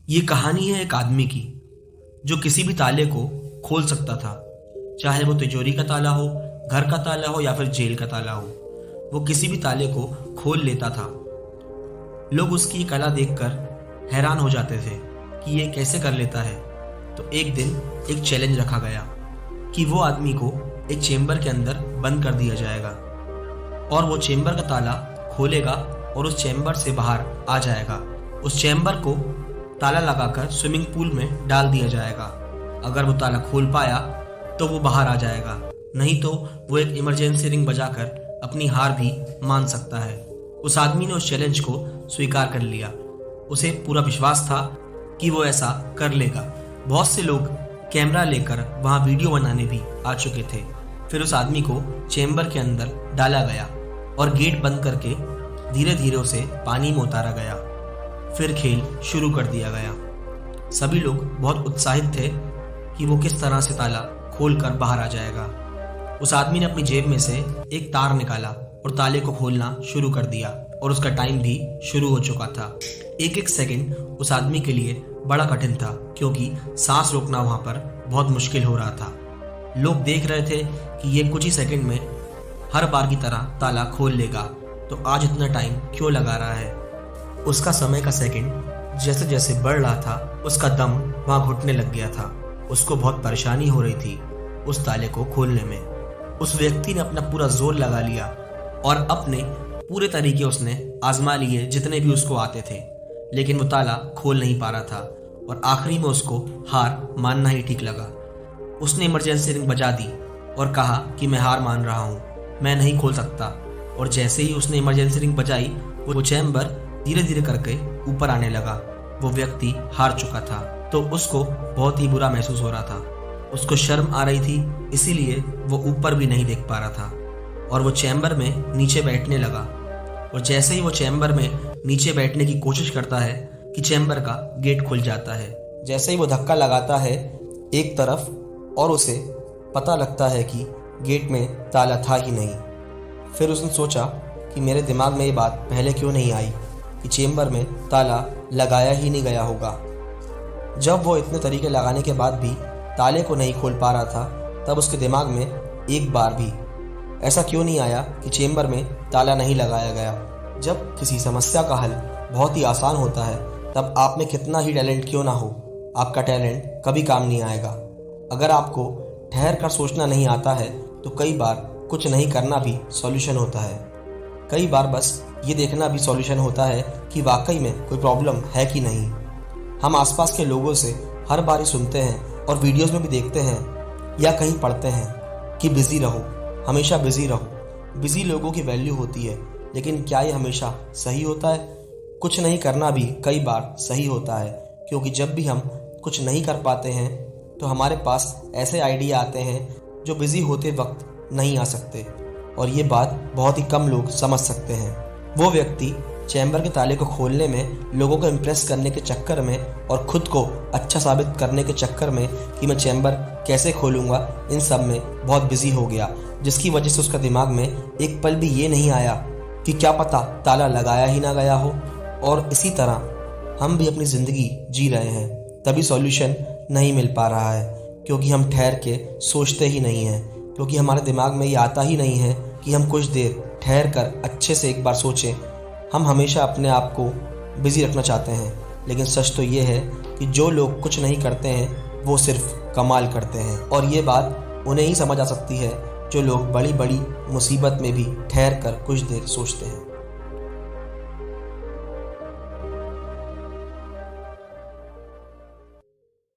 ये कहानी है एक आदमी की जो किसी भी ताले को खोल सकता था, चाहे वो तिजोरी का ताला हो, घर का ताला हो या फिर जेल का ताला हो। वो किसी भी ताले को खोल लेता था। लोग उसकी कला देखकर हैरान हो जाते थे कि ये कैसे कर लेता है। तो एक दिन एक चैलेंज रखा गया कि वो आदमी को एक चेम्बर के अंदर बंद कर दिया जाएगा और वो चेम्बर का ताला खोलेगा और उस चेम्बर से बाहर आ जाएगा। उस चेम्बर को ताला लगाकर स्विमिंग पूल में डाल दिया जाएगा। अगर वो ताला खोल पाया तो वो बाहर आ जाएगा, नहीं तो वो एक इमरजेंसी रिंग बजाकर अपनी हार भी मान सकता है। उस आदमी ने उस चैलेंज को स्वीकार कर लिया। उसे पूरा विश्वास था कि वो ऐसा कर लेगा। बहुत से लोग कैमरा लेकर वहाँ वीडियो बनाने भी आ चुके थे। फिर उस आदमी को चेम्बर के अंदर डाला गया और गेट बंद करके धीरे धीरे उसे पानी में उतारा गया। फिर खेल शुरू कर दिया गया। सभी लोग बहुत उत्साहित थे कि वो किस तरह से ताला खोलकर बाहर आ जाएगा। उस आदमी ने अपनी जेब में से एक तार निकाला और ताले को खोलना शुरू कर दिया और उसका टाइम भी शुरू हो चुका था। एक एक सेकंड उस आदमी के लिए बड़ा कठिन था क्योंकि सांस रोकना वहां पर बहुत मुश्किल हो रहा था। लोग देख रहे थे कि ये कुछ ही सेकंड में हर बार की तरह ताला खोल लेगा, तो आज इतना टाइम क्यों लगा रहा है। उसका समय का सेकंड जैसे जैसे बढ़ रहा था, उसका दम वहां घुटने लग गया था। उसको बहुत परेशानी हो रही थी उस ताले को खोलने में। उस व्यक्ति ने अपना पूरा जोर लगा लिया और अपने पूरे तरीके उसने आजमा लिए जितने भी उसको आते थे, लेकिन वो ताला खोल नहीं पा रहा था और आखिरी में उसको हार मानना ही ठीक लगा। उसने इमरजेंसी रिंग बजा दी और कहा कि मैं हार मान रहा हूँ, मैं नहीं खोल सकता। और जैसे ही उसने इमरजेंसी रिंग बजाई, वो चैम्बर धीरे धीरे करके ऊपर आने लगा। वो व्यक्ति हार चुका था, तो उसको बहुत ही बुरा महसूस हो रहा था। उसको शर्म आ रही थी, इसीलिए वो ऊपर भी नहीं देख पा रहा था और वो चैम्बर में नीचे बैठने लगा। और जैसे ही वो चैम्बर में नीचे बैठने की कोशिश करता है कि चैम्बर का गेट खुल जाता है। जैसे ही वो धक्का लगाता है एक तरफ और उसे पता लगता है कि गेट में ताला था ही नहीं। फिर उसने सोचा कि मेरे दिमाग में ये बात पहले क्यों नहीं आई कि चेम्बर में ताला लगाया ही नहीं गया होगा। जब वो इतने तरीके लगाने के बाद भी ताले को नहीं खोल पा रहा था, तब उसके दिमाग में एक बार भी ऐसा क्यों नहीं आया कि चेम्बर में ताला नहीं लगाया गया। जब किसी समस्या का हल बहुत ही आसान होता है, तब आप में कितना ही टैलेंट क्यों ना हो, आपका टैलेंट कभी काम नहीं आएगा। अगर आपको ठहर कर सोचना नहीं आता है, तो कई बार कुछ नहीं करना भी सॉल्यूशन होता है। कई बार बस ये देखना भी सॉल्यूशन होता है कि वाकई में कोई प्रॉब्लम है कि नहीं। हम आसपास के लोगों से हर बार ही सुनते हैं और वीडियोस में भी देखते हैं या कहीं पढ़ते हैं कि बिज़ी रहो, हमेशा बिज़ी रहो। बिज़ी लोगों की वैल्यू होती है, लेकिन क्या ये हमेशा सही होता है? कुछ नहीं करना भी कई बार सही होता है, क्योंकि जब भी हम कुछ नहीं कर पाते हैं तो हमारे पास ऐसे आइडिया आते हैं जो बिज़ी होते वक्त नहीं आ सकते, और ये बात बहुत ही कम लोग समझ सकते हैं। वो व्यक्ति चैम्बर के ताले को खोलने में, लोगों को इम्प्रेस करने के चक्कर में और खुद को अच्छा साबित करने के चक्कर में कि मैं चैम्बर कैसे खोलूँगा, इन सब में बहुत बिजी हो गया, जिसकी वजह से उसका दिमाग में एक पल भी ये नहीं आया कि क्या पता ताला लगाया ही ना गया हो। और इसी तरह हम भी अपनी ज़िंदगी जी रहे हैं, तभी सॉल्यूशन नहीं मिल पा रहा है क्योंकि हम ठहर के सोचते ही नहीं हैं, क्योंकि हमारे दिमाग में ये आता ही नहीं है कि हम कुछ देर ठहर कर अच्छे से एक बार सोचें। हम हमेशा अपने आप को बिज़ी रखना चाहते हैं, लेकिन सच तो ये है कि जो लोग कुछ नहीं करते हैं वो सिर्फ कमाल करते हैं। और ये बात उन्हें ही समझ आ सकती है जो लोग बड़ी बड़ी मुसीबत में भी ठहर कर कुछ देर सोचते हैं।